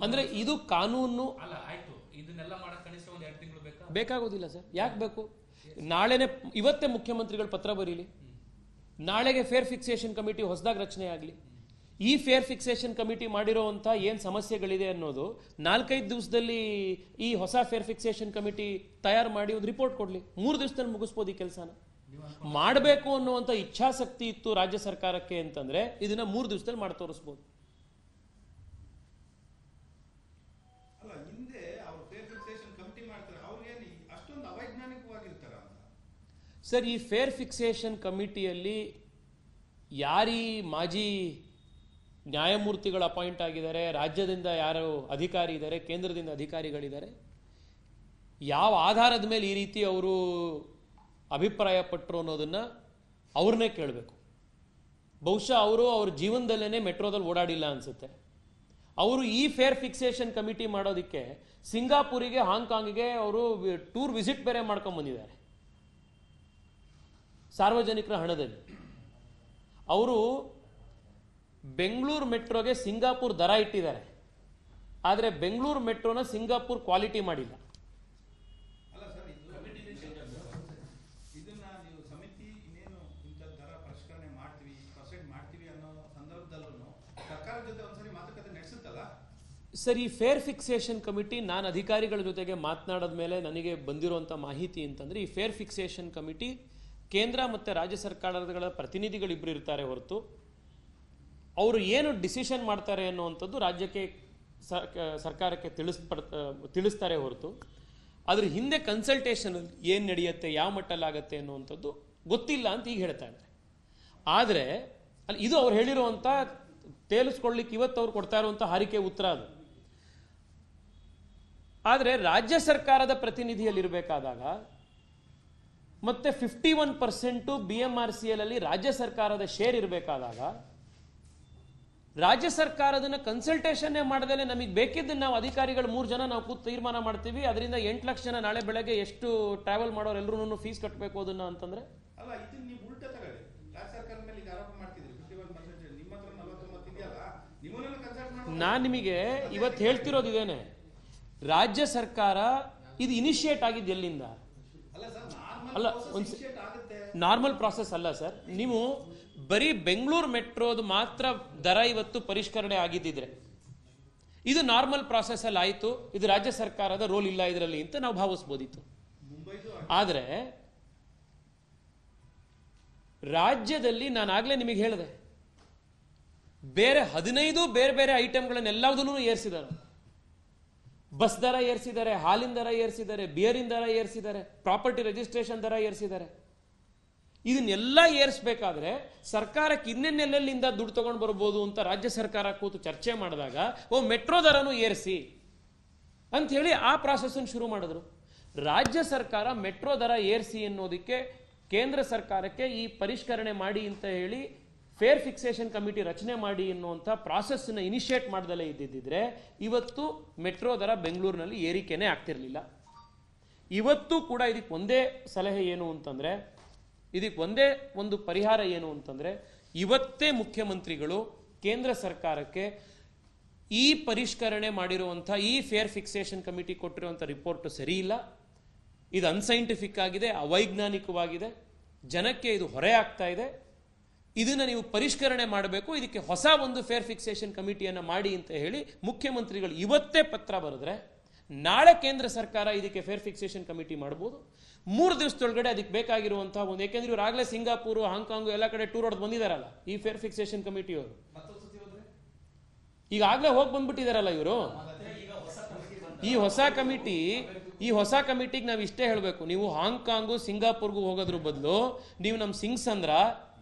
ಅಂದ್ರೆ ಇದು ಕಾನೂನು ಅಲ್ಲ, ಆಯ್ತು, ಇದನ್ನೆಲ್ಲ ಮಾಡಕ್ಕೆ ಕನಿಷ್ಠ ಒಂದು 2 ತಿಂಗಳು ಬೇಕಾ? ಬೇಕಾಗೋದಿಲ್ಲ ಸರ್. ಯಾಕೆ ಬೇಕು? ನಾಳೆನೆ ಇವತ್ತೇ ಮುಖ್ಯಮಂತ್ರಿಗಳು ಪತ್ರ ಬರೀಲಿ, ನಾಳೆಗೆ ಫೇರ್ ಫಿಕ್ಸೇಷನ್ ಕಮಿಟಿ ಹೊಸದಾಗಿ ರಚನೆ ಆಗಲಿ. ಈ ಫೇರ್ ಫಿಕ್ಸೇಷನ್ ಕಮಿಟಿ ಮಾಡಿರೋವಂಥ ಏನು ಸಮಸ್ಯೆಗಳಿದೆ ಅನ್ನೋದು 4-5 ದಿವಸದಲ್ಲಿ ಈ ಹೊಸ ಫೇರ್ ಫಿಕ್ಸೇಷನ್ ಕಮಿಟಿ ತಯಾರು ಮಾಡಿ ಒಂದು ರಿಪೋರ್ಟ್ ಕೊಡಲಿ. 3 ದಿವಸದಲ್ಲಿ ಮುಗಿಸ್ಬೋದು ಈ ಕೆಲಸನ. ಮಾಡಬೇಕು ಅನ್ನುವಂಥ ಇಚ್ಛಾಶಕ್ತಿ ಇತ್ತು ರಾಜ್ಯ ಸರ್ಕಾರಕ್ಕೆ ಅಂತಂದ್ರೆ ಇದನ್ನ 3 ದಿವಸದಲ್ಲಿ ಮಾಡಿ ತೋರಿಸ್ಬೋದು. ಸರ್, ಈ ಫೇರ್ ಫಿಕ್ಸೇಷನ್ ಕಮಿಟಿಯಲ್ಲಿ ಯಾರೀ ಮಾಜಿ ನ್ಯಾಯಮೂರ್ತಿಗಳು ಅಪಾಯಿಂಟ್ ಆಗಿದ್ದಾರೆ, ರಾಜ್ಯದಿಂದ ಯಾರು ಅಧಿಕಾರಿ ಇದ್ದಾರೆ, ಕೇಂದ್ರದಿಂದ ಅಧಿಕಾರಿಗಳಿದ್ದಾರೆ, ಯಾವ ಆಧಾರದ ಮೇಲೆ ಈ ರೀತಿ ಅವರು ಅಭಿಪ್ರಾಯ ಪಟ್ಟರು ಅನ್ನೋದನ್ನ ಅವ್ರನ್ನೇ ಕೇಳಬೇಕು. ಬಹುಶಃ ಅವರು ಅವ್ರ ಜೀವನದಲ್ಲೇನೆ ಮೆಟ್ರೋದಲ್ಲಿ ಓಡಾಡಿಲ್ಲ ಅನ್ಸುತ್ತೆ. ಅವರು ಈ ಫೇರ್ ಫಿಕ್ಸೇಷನ್ ಕಮಿಟಿ ಮಾಡೋದಕ್ಕೆ ಸಿಂಗಾಪುರಿಗೆ, ಹಾಂಗ್ಕಾಂಗ್ಗೆ ಅವರು ಟೂರ್ ವಿಸಿಟ್ ಬೇರೆ ಮಾಡ್ಕೊಂಡ್ ಬಂದಿದ್ದಾರೆ ಸಾರ್ವಜನಿಕರ ಹಣದಲ್ಲಿ. ಅವರು ಬೆಂಗಳೂರು ಮೆಟ್ರೋಗೆ ಸಿಂಗಾಪುರ್ ದರ ಇಟ್ಟಿದ್ದಾರೆ, ಆದರೆ ಬೆಂಗಳೂರು ಮೆಟ್ರೋನ ಸಿಂಗಾಪುರ್ ಕ್ವಾಲಿಟಿ ಮಾಡಿಲ್ಲ. ಸರ್, ಈ ಫೇರ್ ಫಿಕ್ಸೇಷನ್ ಕಮಿಟಿ ನಾನು ಅಧಿಕಾರಿಗಳ ಜೊತೆಗೆ ಮಾತನಾಡಿದ ಮೇಲೆ ನನಗೆ ಬಂದಿರುವಂಥ ಮಾಹಿತಿ ಅಂತಂದ್ರೆ, ಈ ಫೇರ್ ಫಿಕ್ಸೇಷನ್ ಕಮಿಟಿ ಕೇಂದ್ರ ಮತ್ತು ರಾಜ್ಯ ಸರ್ಕಾರಗಳ ಪ್ರತಿನಿಧಿಗಳಿಬ್ಬರು ಇರ್ತಾರೆ ಹೊರತು ಅವರು ಏನು ಡಿಸಿಷನ್ ಮಾಡ್ತಾರೆ ಅನ್ನುವಂಥದ್ದು ರಾಜ್ಯಕ್ಕೆ ಸರ್ಕಾರಕ್ಕೆ ತಿಳಿಸ್ತಾರೆ ಹೊರತು ಅದ್ರ ಹಿಂದೆ ಕನ್ಸಲ್ಟೇಷನ್ ಏನು ನಡೆಯುತ್ತೆ, ಯಾವ ಮಟ್ಟಲ್ಲಾಗತ್ತೆ ಅನ್ನುವಂಥದ್ದು ಗೊತ್ತಿಲ್ಲ ಅಂತ ಈಗ ಹೇಳ್ತಾ ಇದ್ದಾರೆ. ಆದರೆ ಅಲ್ಲಿ ಇದು ಅವ್ರು ಹೇಳಿರುವಂಥ ತೇಲಿಸ್ಕೊಳ್ಳಿಕ್ಕೆ ಇವತ್ತು ಅವ್ರು ಕೊಡ್ತಾ ಇರುವಂಥ ಹಾರಿಕೆ ಉತ್ತರ ಅದು. ಆದರೆ ರಾಜ್ಯ ಸರ್ಕಾರದ ಪ್ರತಿನಿಧಿಯಲ್ಲಿರಬೇಕಾದಾಗ ಮತ್ತೆ 51% BMRCL ಅಲ್ಲಿ ರಾಜ್ಯ ಸರ್ಕಾರದ ಶೇರ್ ಇರಬೇಕಾದಾಗ ರಾಜ್ಯ ಸರ್ಕಾರದನ್ನ ಕನ್ಸಲ್ಟೇಷನ್ನೇ ಮಾಡದೇನೆ ನಮಗೆ ಬೇಕಿದ್ದನ್ನು ನಾವು ಅಧಿಕಾರಿಗಳು 3 ಜನ ನಾವು ಕೂತು ತೀರ್ಮಾನ ಮಾಡ್ತೀವಿ, ಅದರಿಂದ 8 ಲಕ್ಷ ಜನ ನಾಳೆ ಬೆಳಗ್ಗೆ ಎಷ್ಟು ಟ್ರಾವೆಲ್ ಮಾಡೋರು ಎಲ್ಲರೂ ಫೀಸ್ ಕಟ್ಟಬೇಕು ಅದನ್ನ ಅಂತಂದ್ರೆ ಅಲ್ಲ, ಇದು ನೀವು ಉಲ್ಟಾ ತಗೊಳ್ಳಿ. ರಾಜ್ಯ ಸರ್ಕಾರದ ಮೇಲೆ ಈಗ ಆರೋಪ ಮಾಡ್ತಿದ್ರಿ 51%, ನಿಮ್ಮ ಹತ್ರ 49 ಇದೆಯಲ್ಲ, ನಿಮ್ಮನ್ನ ಕನ್ಸಲ್ಟ್ ಮಾಡಿ ನಾನು ನಿಮಗೆ ಇವತ್ತು ಹೇಳ್ತಿರೋದು ಇದೇನೆ. ರಾಜ್ಯ ಸರ್ಕಾರ ಇದು ಇನಿಷಿಯೇಟ್ ಆಗಿದ್ದು ಎಲ್ಲಿಂದ? ಅಲ್ಲ, ಒಂದು ನಾರ್ಮಲ್ ಪ್ರಾಸೆಸ್ ಅಲ್ಲ ಸರ್. ನೀವು ಬರೀ ಬೆಂಗಳೂರು ಮೆಟ್ರೋದು ಮಾತ್ರ ದರ ಇವತ್ತು ಪರಿಷ್ಕರಣೆ ಆಗಿದ್ದಿದ್ರೆ ಇದು ನಾರ್ಮಲ್ ಪ್ರಾಸೆಸ್ ಅಲ್ಲಿ ಆಯಿತು, ಇದು ರಾಜ್ಯ ಸರ್ಕಾರದ ರೋಲ್ ಇಲ್ಲ ಇದರಲ್ಲಿ ಅಂತ ನಾವು ಭಾವಿಸ್ಬೋದಿತ್ತು. ಆದರೆ ರಾಜ್ಯದಲ್ಲಿ ನಾನು ಆಗ್ಲೇ ನಿಮಗೆ ಹೇಳಿದೆ, ಬೇರೆ 15 ಬೇರೆ ಬೇರೆ ಐಟಮ್ಗಳನ್ನೆಲ್ಲದನ್ನೂ ಏರಿಸಿದ್ದಾರೆ. ಬಸ್ ದರ ಏರಿಸಿದ್ದಾರೆ, ಹಾಲಿನ ದರ ಏರಿಸಿದ್ದಾರೆ, ಬಿಯರಿನ ದರ ಏರಿಸಿದ್ದಾರೆ, ಪ್ರಾಪರ್ಟಿ ರಿಜಿಸ್ಟ್ರೇಷನ್ ದರ ಏರಿಸಿದ್ದಾರೆ. ಇದನ್ನೆಲ್ಲ ಏರಿಸಬೇಕಾದ್ರೆ ಸರ್ಕಾರಕ್ಕೆ ಇನ್ನೆಲ್ಲೆಲ್ಲಿಂದ ದುಡ್ಡು ತಗೊಂಡು ಬರ್ಬೋದು ಅಂತ ರಾಜ್ಯ ಸರ್ಕಾರ ಕೂತು ಚರ್ಚೆ ಮಾಡಿದಾಗ ಮೆಟ್ರೋ ದರನೂ ಏರಿಸಿ ಅಂತ ಹೇಳಿ ಆ ಪ್ರಾಸೆಸ್ ಶುರು ಮಾಡಿದ್ರು. ರಾಜ್ಯ ಸರ್ಕಾರ ಮೆಟ್ರೋ ದರ ಏರಿಸಿ ಅನ್ನೋದಕ್ಕೆ ಕೇಂದ್ರ ಸರ್ಕಾರಕ್ಕೆ ಈ ಪರಿಷ್ಕರಣೆ ಮಾಡಿ ಅಂತ ಹೇಳಿ ಫೇರ್ ಫಿಕ್ಸೇಷನ್ ಕಮಿಟಿ ರಚನೆ ಮಾಡಿ ಎನ್ನುವಂಥ ಪ್ರಾಸೆಸ್ನ ಇನಿಷಿಯೇಟ್ ಮಾಡ್ದಲೇ ಇದ್ದಿದ್ದರೆ ಇವತ್ತು ಮೆಟ್ರೋ ದರ ಬೆಂಗಳೂರಿನಲ್ಲಿ ಏರಿಕೆನೇ ಆಗ್ತಿರಲಿಲ್ಲ. ಇವತ್ತು ಕೂಡ ಇದಕ್ಕೆ ಒಂದೇ ಸಲಹೆ ಏನು ಅಂತಂದ್ರೆ, ಇದಕ್ಕೆ ಒಂದೇ ಒಂದು ಪರಿಹಾರ ಏನು ಅಂತಂದ್ರೆ, ಇವತ್ತೇ ಮುಖ್ಯಮಂತ್ರಿಗಳು ಕೇಂದ್ರ ಸರ್ಕಾರಕ್ಕೆ ಈ ಪರಿಷ್ಕರಣೆ ಮಾಡಿರುವಂಥ ಈ ಫೇರ್ ಫಿಕ್ಸೇಷನ್ ಕಮಿಟಿ ಕೊಟ್ಟಿರುವಂಥ ರಿಪೋರ್ಟ್ ಸರಿ ಇಲ್ಲ, ಇದು ಅನ್ಸೈಂಟಿಫಿಕ್ ಆಗಿದೆ, ಅವೈಜ್ಞಾನಿಕವಾಗಿದೆ, ಜನಕ್ಕೆ ಇದು ಹೊರೆ ಆಗ್ತಾ ಇದೆ, ಇದನ್ನ ನೀವು ಪರಿಷ್ಕರಣೆ ಮಾಡಬೇಕು, ಇದಕ್ಕೆ ಹೊಸ ಒಂದು ಫೇರ್ ಫಿಕ್ಸೇಷನ್ ಕಮಿಟಿಯನ್ನು ಮಾಡಿ ಅಂತ ಹೇಳಿ ಮುಖ್ಯಮಂತ್ರಿಗಳು ಇವತ್ತೇ ಪತ್ರ ಬರೆದ್ರೆ ನಾಳೆ ಕೇಂದ್ರ ಸರ್ಕಾರ ಇದಕ್ಕೆ ಫೇರ್ ಫಿಕ್ಸೇಷನ್ ಕಮಿಟಿ ಮಾಡಬಹುದು. 3 ದಿವಸದೊಳಗಡೆ ಅದಕ್ಕೆ ಬೇಕಾಗಿರುವಂತಹ ಒಂದು, ಯಾಕೆಂದ್ರೆ ಇವರು ಆಗಲೇ ಸಿಂಗಾಪುರ್, ಹಾಂಗ್ಕಾಂಗ್ ಎಲ್ಲ ಕಡೆ ಟೂರ್ ಹೊಡೆದು ಬಂದಿದಾರಲ್ಲ ಈ ಫೇರ್ ಫಿಕ್ಸೇಷನ್ ಕಮಿಟಿಯವರು, ಈಗಾಗಲೇ ಹೋಗಿ ಬಂದ್ಬಿಟ್ಟಿದಾರಲ್ಲ ಇವರು. ಈ ಹೊಸ ಕಮಿಟಿಗೆ ನಾವು ಇಷ್ಟೇ ಹೇಳಬೇಕು, ನೀವು ಹಾಂಗ್ಕಾಂಗು ಸಿಂಗಾಪುರ್ಗೂ ಹೋಗೋದ್ರ ಬದಲು ನೀವು ನಮ್ಮ ಸಿಂಗ್ಸಂದ್ರ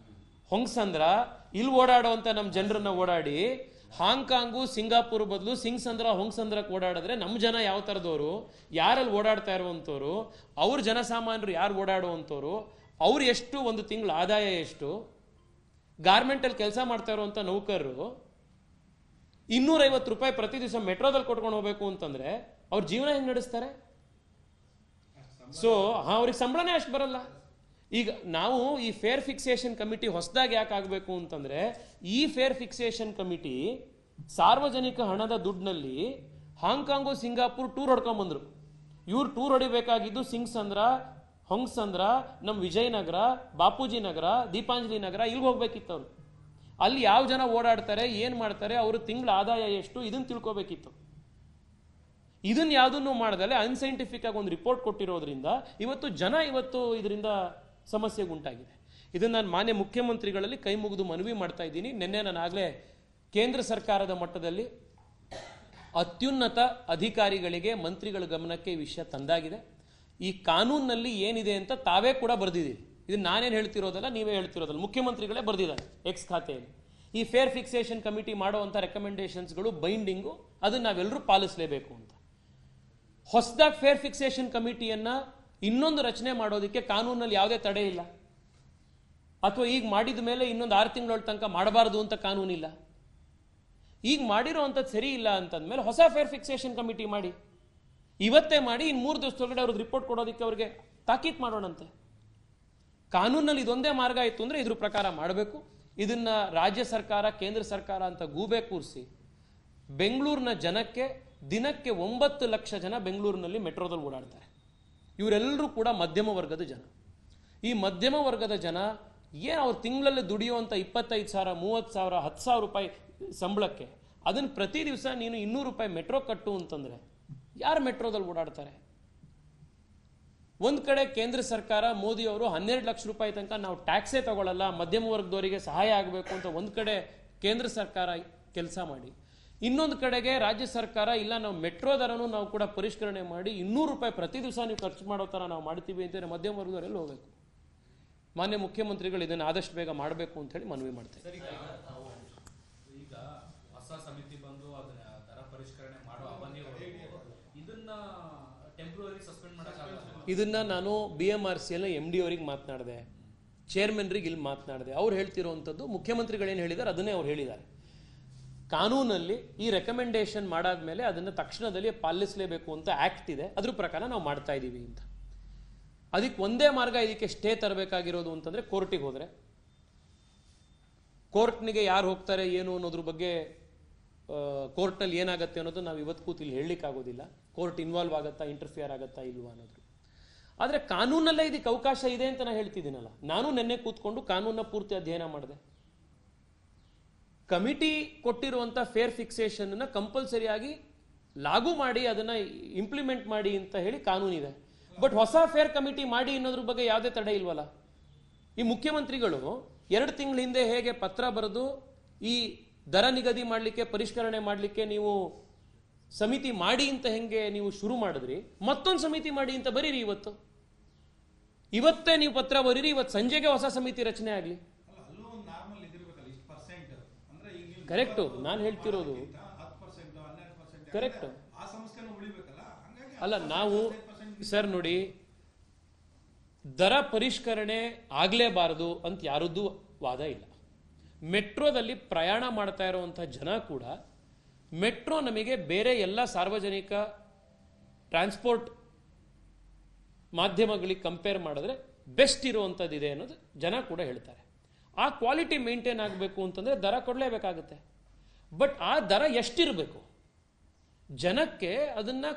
ಹೊಂಗ್ಸಂದ್ರ ಇಲ್ಲಿ ಓಡಾಡುವಂತ ನಮ್ಮ ಜನರನ್ನ ಓಡಾಡಿ ಹಾಂಗ್ಕಾಂಗು ಸಿಂಗಾಪುರ್ ಬದಲು ಸಿಂಗ್ಸಂದ್ರ ಹೊಂಗ್ಸಂದ್ರಕ್ಕೆ ಓಡಾಡಿದ್ರೆ ನಮ್ಮ ಜನ ಯಾವ ಥರದವರು, ಯಾರಲ್ಲಿ ಓಡಾಡ್ತಾ ಇರುವಂಥವ್ರು, ಅವ್ರ ಜನಸಾಮಾನ್ಯರು ಯಾರು ಓಡಾಡುವಂಥವ್ರು, ಅವ್ರು ಎಷ್ಟು ಒಂದು ತಿಂಗಳ ಆದಾಯ ಎಷ್ಟು, ಗಾರ್ಮೆಂಟಲ್ಲಿ ಕೆಲಸ ಮಾಡ್ತಾ ಇರುವಂಥ ನೌಕರರು 250 ರೂಪಾಯಿ ಪ್ರತಿ ದಿವಸ ಮೆಟ್ರೋದಲ್ಲಿ ಕೊಟ್ಕೊಂಡು ಹೋಗ್ಬೇಕು ಅಂತಂದ್ರೆ ಅವ್ರ ಜೀವನ ಹೆಂಗೆ ನಡೆಸ್ತಾರೆ? ಸೊ ಅವ್ರಿಗೆ ಸಂಬಳನೇ ಅಷ್ಟು ಬರಲ್ಲ. ಈಗ ನಾವು ಈ ಫೇರ್ ಫಿಕ್ಸೇಷನ್ ಕಮಿಟಿ ಹೊಸದಾಗಿ ಯಾಕೆ ಆಗಬೇಕು ಅಂತಂದ್ರೆ, ಈ ಫೇರ್ ಫಿಕ್ಸೇಷನ್ ಕಮಿಟಿ ಸಾರ್ವಜನಿಕ ಹಣದ ದುಡ್ಡಿನಲ್ಲಿ ಹಾಂಗ್ಕಾಂಗು ಸಿಂಗಾಪುರ್ ಟೂರ್ ಹೊಡ್ಕೊಂಡ್ಬಂದ್ರು. ಇವ್ರು ಟೂರ್ ಹೊಡಿಬೇಕಾಗಿದ್ದು ಸಿಂಗ್ಸಂದ್ರ, ಹೊಂಗ್ಸಂದ್ರ, ನಮ್ಮ ವಿಜಯನಗರ, ಬಾಪೂಜಿ ನಗರ, ದೀಪಾಂಜಲಿ ನಗರ, ಇಲ್ಲಿಗೆ ಹೋಗ್ಬೇಕಿತ್ತು ಅವ್ರು. ಅಲ್ಲಿ ಯಾವ ಜನ ಓಡಾಡ್ತಾರೆ, ಏನು ಮಾಡ್ತಾರೆ, ಅವರು ತಿಂಗಳ ಆದಾಯ ಎಷ್ಟು, ಇದನ್ನು ತಿಳ್ಕೊಬೇಕಿತ್ತು. ಇದನ್ನ ಯಾವುದನ್ನು ಮಾಡ್ದಲೆ ಅನ್ಸೈಂಟಿಫಿಕ್ ಆಗಿ ಒಂದು ರಿಪೋರ್ಟ್ ಕೊಟ್ಟಿರೋದ್ರಿಂದ ಇವತ್ತು ಇದರಿಂದ ಸಮಸ್ಯೆಗೆ ಉಂಟಾಗಿದೆ. ಇದನ್ನು ನಾನು ಮಾನ್ಯ ಮುಖ್ಯಮಂತ್ರಿಗಳಲ್ಲಿ ಕೈ ಮುಗಿದು ಮನವಿ ಮಾಡ್ತಾ ಇದ್ದೀನಿ. ನಿನ್ನೆ ನಾನು ಆಗಲೇ ಕೇಂದ್ರ ಸರ್ಕಾರದ ಮಟ್ಟದಲ್ಲಿ ಅತ್ಯುನ್ನತ ಅಧಿಕಾರಿಗಳಿಗೆ, ಮಂತ್ರಿಗಳ ಗಮನಕ್ಕೆ ಈ ವಿಷಯ ತಂದಾಗಿದೆ. ಈ ಕಾನೂನಿನಲ್ಲಿ ಏನಿದೆ ಅಂತ ತಾವೇ ಕೂಡ ಬರೆದಿದ್ದೀರಿ. ಇದು ನಾನೇನು ಹೇಳ್ತಿರೋದಲ್ಲ, ನೀವೇ ಹೇಳ್ತಿರೋದಲ್ಲ, ಮುಖ್ಯಮಂತ್ರಿಗಳೇ ಬರೆದಿದ್ದಾರೆ ಎಕ್ಸ್ ಖಾತೆಯಲ್ಲಿ. ಈ ಫೇರ್ ಫಿಕ್ಸೇಷನ್ ಕಮಿಟಿ ಮಾಡುವಂಥ ರೆಕಮೆಂಡೇಶನ್ಸ್ಗಳು ಬೈಂಡಿಂಗು, ಅದನ್ನು ನಾವೆಲ್ಲರೂ ಪಾಲಿಸಲೇಬೇಕು ಅಂತ. ಹೊಸದಾಗಿ ಫೇರ್ ಫಿಕ್ಸೇಷನ್ ಕಮಿಟಿಯನ್ನ ಇನ್ನೊಂದು ರಚನೆ ಮಾಡೋದಕ್ಕೆ ಕಾನೂನಲ್ಲಿ ಯಾವುದೇ ತಡೆ ಇಲ್ಲ, ಅಥವಾ ಈಗ ಮಾಡಿದ ಮೇಲೆ ಇನ್ನೊಂದು 6 ತಿಂಗಳ ತನಕ ಮಾಡಬಾರದು ಅಂತ ಕಾನೂನಿಲ್ಲ. ಈಗ ಮಾಡಿರೋವಂಥದ್ದು ಸರಿ ಇಲ್ಲ ಅಂತಂದ್ಮೇಲೆ ಹೊಸ ಫೇರ್ ಫಿಕ್ಸೇಷನ್ ಕಮಿಟಿ ಮಾಡಿ, ಇವತ್ತೇ ಮಾಡಿ, ಇನ್ನು 3 ದಿವಸದೊಳಗಡೆ ಅವ್ರಿಗೆ ರಿಪೋರ್ಟ್ ಕೊಡೋದಕ್ಕೆ ಅವ್ರಿಗೆ ತಾಕೀತು ಮಾಡೋಣಂತೆ. ಕಾನೂನಲ್ಲಿ ಇದೊಂದೇ ಮಾರ್ಗ ಇತ್ತು ಅಂದರೆ ಇದ್ರ ಪ್ರಕಾರ ಮಾಡಬೇಕು. ಇದನ್ನ ರಾಜ್ಯ ಸರ್ಕಾರ, ಕೇಂದ್ರ ಸರ್ಕಾರ ಅಂತ ಗೂಬೆ ಕೂರಿಸಿ ಬೆಂಗಳೂರಿನ ಜನಕ್ಕೆ ದಿನಕ್ಕೆ 9 ಲಕ್ಷ ಜನ ಬೆಂಗಳೂರಿನಲ್ಲಿ ಮೆಟ್ರೋದಲ್ಲಿ ಓಡಾಡ್ತಾರೆ. ಇವರೆಲ್ಲರೂ ಕೂಡ ಮಧ್ಯಮ ವರ್ಗದ ಜನ. ಈ ಮಧ್ಯಮ ವರ್ಗದ ಜನ ಏನು ಅವ್ರು ತಿಂಗಳಲ್ಲಿ ದುಡಿಯುವಂಥ 25,000, 30,000, 10,000 ರೂಪಾಯಿ ಸಂಬಳಕ್ಕೆ ಅದನ್ನು ಪ್ರತಿ ದಿವಸ ನೀನು 200 ರೂಪಾಯಿ ಮೆಟ್ರೋ ಕಟ್ಟು ಅಂತಂದರೆ ಯಾರು ಮೆಟ್ರೋದಲ್ಲಿ ಓಡಾಡ್ತಾರೆ? ಒಂದು ಕಡೆ ಕೇಂದ್ರ ಸರ್ಕಾರ ಮೋದಿ ಅವರು 12 ಲಕ್ಷ ರೂಪಾಯಿ ತನಕ ನಾವು ಟ್ಯಾಕ್ಸೇ ತಗೊಳ್ಳಲ್ಲ, ಮಧ್ಯಮ ವರ್ಗದವರಿಗೆ ಸಹಾಯ ಆಗಬೇಕು ಅಂತ ಒಂದು ಕಡೆ ಕೇಂದ್ರ ಸರ್ಕಾರ ಕೆಲಸ ಮಾಡಿ, ಇನ್ನೊಂದು ಕಡೆಗೆ ರಾಜ್ಯ ಸರ್ಕಾರ ಇಲ್ಲ ನಾವು ಮೆಟ್ರೋ ದರನೂ ನಾವು ಕೂಡ ಪರಿಷ್ಕರಣೆ ಮಾಡಿ 200 ರೂಪಾಯಿ ಪ್ರತಿ ದಿವಸ ನೀವು ಖರ್ಚು ಮಾಡೋ ಥರ ನಾವು ಮಾಡ್ತೀವಿ ಅಂತೇಳಿ ಮಧ್ಯಮ ವರ್ಗದವರೆಲ್ಲ ಹೋಗಬೇಕು. ಮಾನ್ಯ ಮುಖ್ಯಮಂತ್ರಿಗಳು ಇದನ್ನು ಆದಷ್ಟು ಬೇಗ ಮಾಡಬೇಕು ಅಂತ ಹೇಳಿ ಮನವಿ ಮಾಡ್ತೇವೆ. ಈಗ ಹೊಸ ಸಮಿತಿ ಬಂದು ಅದನ್ನ ದರ ಪರಿಷ್ಕರಣೆ ಮಾಡೋ ಅವಧಿಯವರೆಗೂ ಇದನ್ನ ಟೆಂಪ್ರರಿ ಸಸ್ಪೆಂಡ್ ಮಾಡೋಕ್ಕಾಗಲ್ಲ. ಇದನ್ನ ನಾನು BMRCL MD ಅವರಿಗೆ ಮಾತನಾಡಿದೆ, ಚೇರ್ಮನ್ರಿಗೆ ಇಲ್ಲಿ ಮಾತನಾಡಿದೆ. ಅವ್ರು ಹೇಳ್ತಿರೋವಂಥದ್ದು ಮುಖ್ಯಮಂತ್ರಿಗಳೇನು ಹೇಳಿದ್ದಾರೆ ಅದನ್ನೇ ಅವ್ರು ಹೇಳಿದ್ದಾರೆ. ಕಾನೂನಲ್ಲಿ ಈ ರೆಕಮೆಂಡೇಶನ್ ಮಾಡಾದ್ಮೇಲೆ ಅದನ್ನು ತಕ್ಷಣದಲ್ಲಿ ಪಾಲಿಸಲೇಬೇಕು ಅಂತ ಆಕ್ಟ್ ಇದೆ, ಅದ್ರ ಪ್ರಕಾರ ನಾವು ಮಾಡ್ತಾ ಇದ್ದೀವಿ ಅಂತ. ಅದಕ್ಕೆ ಒಂದೇ ಮಾರ್ಗ, ಇದಕ್ಕೆ ಸ್ಟೇ ತರಬೇಕಾಗಿರೋದು ಅಂತಂದ್ರೆ ಕೋರ್ಟಿಗೆ ಹೋದರೆ, ಕೋರ್ಟ್ನಿಗೆ ಯಾರು ಹೋಗ್ತಾರೆ ಏನು ಅನ್ನೋದ್ರ ಬಗ್ಗೆ ಕೋರ್ಟ್ನಲ್ಲಿ ಏನಾಗುತ್ತೆ ಅನ್ನೋದು ನಾವು ಇವತ್ತು ಕೂತು ಇಲ್ಲಿ ಹೇಳಲಿಕ್ಕಾಗೋದಿಲ್ಲ. ಕೋರ್ಟ್ ಇನ್ವಾಲ್ವ್ ಆಗುತ್ತಾ, ಇಂಟರ್ಫಿಯರ್ ಆಗುತ್ತಾ ಇಲ್ವಾ ಅನ್ನೋದು. ಆದರೆ ಕಾನೂನಲ್ಲೇ ಇದಕ್ಕೆ ಅವಕಾಶ ಇದೆ ಅಂತ ನಾನು ಹೇಳ್ತಿದ್ದೀನಲ್ಲ. ನಾನು ನಿನ್ನೆ ಕೂತ್ಕೊಂಡು ಕಾನೂನನ್ನ ಪೂರ್ತಿ ಅಧ್ಯಯನ ಮಾಡಿದೆ. ಕಮಿಟಿ ಕೊಟ್ಟಿರುವಂಥ ಫೇರ್ ಫಿಕ್ಸೇಷನ್ ಕಂಪಲ್ಸರಿಯಾಗಿ ಲಾಗು ಮಾಡಿ ಅದನ್ನ ಇಂಪ್ಲಿಮೆಂಟ್ ಮಾಡಿ ಅಂತ ಹೇಳಿ ಕಾನೂನಿದೆ. ಬಟ್ ಹೊಸ ಫೇರ್ ಕಮಿಟಿ ಮಾಡಿ ಅನ್ನೋದ್ರ ಬಗ್ಗೆ ಯಾವುದೇ ತಡೆ ಇಲ್ವಲ್ಲ. ಈ ಮುಖ್ಯಮಂತ್ರಿಗಳು 2 ತಿಂಗಳ ಹಿಂದೆ ಹೇಗೆ ಪತ್ರ ಬರೆದು ಈ ದರ ನಿಗದಿ ಮಾಡಲಿಕ್ಕೆ, ಪರಿಷ್ಕರಣೆ ಮಾಡಲಿಕ್ಕೆ ನೀವು ಸಮಿತಿ ಮಾಡಿ ಅಂತ ಹೆಂಗೆ ನೀವು ಶುರು ಮಾಡಿದ್ರಿ, ಮತ್ತೊಂದು ಸಮಿತಿ ಮಾಡಿ ಅಂತ ಬರೀರಿ. ಇವತ್ತೇ ನೀವು ಪತ್ರ ಬರೀರಿ, ಇವತ್ತು ಸಂಜೆಗೆ ಹೊಸ ಸಮಿತಿ ರಚನೆ ಆಗಲಿ. ಕರೆಕ್ಟು, ನಾನು ಹೇಳ್ತಿರೋದು ಕರೆಕ್ಟ್ ಅಲ್ಲ. ನಾವು ಸರ್ ನೋಡಿ, ದರ ಪರಿಷ್ಕರಣೆ ಆಗಲೇಬಾರದು ಅಂತ ಯಾರದ್ದು ವಾದ ಇಲ್ಲ. ಮೆಟ್ರೋದಲ್ಲಿ ಪ್ರಯಾಣ ಮಾಡ್ತಾ ಇರುವಂಥ ಜನ ಕೂಡ ಮೆಟ್ರೋ ನಮಗೆ ಬೇರೆ ಎಲ್ಲ ಸಾರ್ವಜನಿಕ ಟ್ರಾನ್ಸ್ಪೋರ್ಟ್ ಮಾಧ್ಯಮಗಳಿಗೆ ಕಂಪೇರ್ ಮಾಡಿದ್ರೆ ಬೆಸ್ಟ್ ಇರುವಂಥದ್ದಿದೆ ಅನ್ನೋದು ಜನ ಕೂಡ ಹೇಳ್ತಾರೆ. ಆ ಕ್ವಾಲಿಟಿ ಮೇಂಟೈನ್ ಆಗಬೇಕು ಅಂತಂದರೆ ದರ ಕೊಡಲೇಬೇಕಾಗುತ್ತೆ. ಬಟ್ ಆ ದರ ಎಷ್ಟಿರಬೇಕು, ಜನಕ್ಕೆ ಅದನ್ನು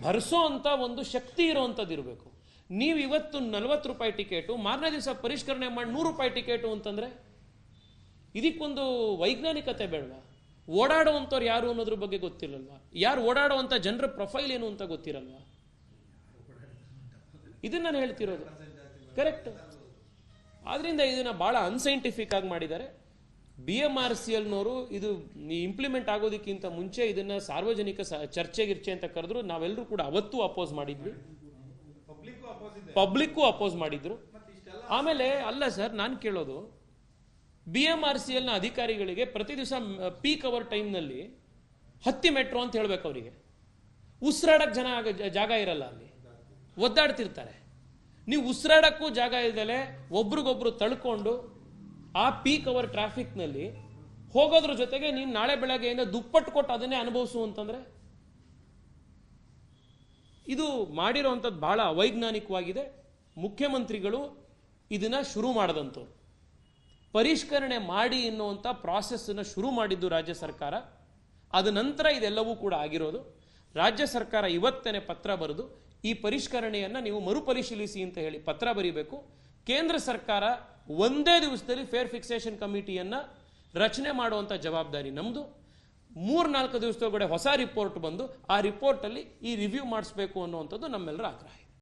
ಭರಿಸೋ ಅಂತ ಒಂದು ಶಕ್ತಿ ಇರೋವಂಥದ್ದು ಇರಬೇಕು. ನೀವು ಇವತ್ತು 40 ರೂಪಾಯಿ ಟಿಕೆಟು, ಮಾರನೇ ದಿವಸ ಪರಿಷ್ಕರಣೆ ಮಾಡಿ 100 ರೂಪಾಯಿ ಟಿಕೆಟು ಅಂತಂದರೆ ಇದಕ್ಕೊಂದು ವೈಜ್ಞಾನಿಕತೆ ಬೇಡವಾ? ಓಡಾಡುವಂಥವ್ರು ಯಾರು ಅನ್ನೋದ್ರ ಬಗ್ಗೆ ಗೊತ್ತಿರಲ್ವಾ? ಯಾರು ಓಡಾಡುವಂಥ ಜನರ ಪ್ರೊಫೈಲ್ ಏನು ಅಂತ ಗೊತ್ತಿರಲ್ವಾ? ಇದನ್ನ ನಾನು ಹೇಳ್ತಿರೋದು ಕರೆಕ್ಟ್. ಆದ್ರಿಂದ ಇದನ್ನ ಬಹಳ ಅನ್ಸೈಂಟಿಫಿಕ್ ಆಗಿ ಮಾಡಿದ್ದಾರೆ. BMRCLನವರು ಇದು ಇಂಪ್ಲಿಮೆಂಟ್ ಆಗೋದಕ್ಕಿಂತ ಮುಂಚೆ ಇದನ್ನ ಸಾರ್ವಜನಿಕ ಚರ್ಚೆಗಿರ್ಚೆ ಅಂತ ಕರೆದ್ರು. ನಾವೆಲ್ಲರೂ ಕೂಡ ಅವತ್ತೂ ಅಪೋಸ್ ಮಾಡಿದ್ವಿ, ಪಬ್ಲಿಕ್ಕು ಅಪೋಸ್ ಮಾಡಿದ್ರು. ಆಮೇಲೆ ಅಲ್ಲ ಸರ್, ನಾನು ಕೇಳೋದು BMRCLನ ಅಧಿಕಾರಿಗಳಿಗೆ ಪ್ರತಿ ದಿವಸ ಪೀಕ್ ಅವರ್ ಟೈಮ್ನಲ್ಲಿ ಹತ್ತಿ ಮೆಟ್ರೋ ಅಂತ ಹೇಳ್ಬೇಕು. ಅವರಿಗೆ ಉಸಿರಾಡಕ್ಕೆ ಜಾಗ ಇರಲ್ಲ, ಅಲ್ಲಿ ಒದ್ದಾಡ್ತಿರ್ತಾರೆ. ನೀವು ಉಸಿರಾಡಕ್ಕೂ ಜಾಗ ಇದ್ದಲೆ ಒಬ್ರಿಗೊಬ್ರು ತಳ್ಕೊಂಡು ಆ ಪೀಕ್ ಅವರ್ ಟ್ರಾಫಿಕ್ನಲ್ಲಿ ಹೋಗೋದ್ರ ಜೊತೆಗೆ ನೀನು ನಾಳೆ ಬೆಳಗ್ಗೆಯಿಂದ ದುಪ್ಪಟ್ಟು ಕೊಟ್ಟು ಅದನ್ನೇ ಅನುಭವಿಸು ಅಂತಂದ್ರೆ ಇದು ಮಾಡಿರೋವಂಥದ್ದು ಬಹಳ ಅವೈಜ್ಞಾನಿಕವಾಗಿದೆ. ಮುಖ್ಯಮಂತ್ರಿಗಳು ಇದನ್ನ ಶುರು ಮಾಡದಂಥವ್ರು. ಪರಿಷ್ಕರಣೆ ಮಾಡಿ ಎನ್ನುವಂಥ ಪ್ರಾಸೆಸ್ಸನ್ನು ಶುರು ಮಾಡಿದ್ದು ರಾಜ್ಯ ಸರ್ಕಾರ. ಅದ ನಂತರ ಇದೆಲ್ಲವೂ ಕೂಡ ಆಗಿರೋದು. ರಾಜ್ಯ ಸರ್ಕಾರ ಇವತ್ತೇನೆ ಪತ್ರ ಬರೆದು ಈ ಪರಿಷ್ಕರಣೆಯನ್ನು ನೀವು ಮರುಪರಿಶೀಲಿಸಿ ಅಂತ ಹೇಳಿ ಪತ್ರ ಬರೀಬೇಕು. ಕೇಂದ್ರ ಸರ್ಕಾರ ಒಂದೇ ದಿವಸದಲ್ಲಿ ಫೇರ್ ಫಿಕ್ಸೇಷನ್ ಕಮಿಟಿಯನ್ನು ರಚನೆ ಮಾಡುವಂಥ ಜವಾಬ್ದಾರಿ ನಮ್ಮದು. 3-4 ದಿವಸದೊಳಗಡೆ ಹೊಸ ರಿಪೋರ್ಟ್ ಬಂದು ಆ ರಿಪೋರ್ಟಲ್ಲಿ ಈ ರಿವ್ಯೂ ಮಾಡಿಸ್ಬೇಕು ಅನ್ನುವಂಥದ್ದು ನಮ್ಮೆಲ್ಲರ ಆಗ್ರಹ.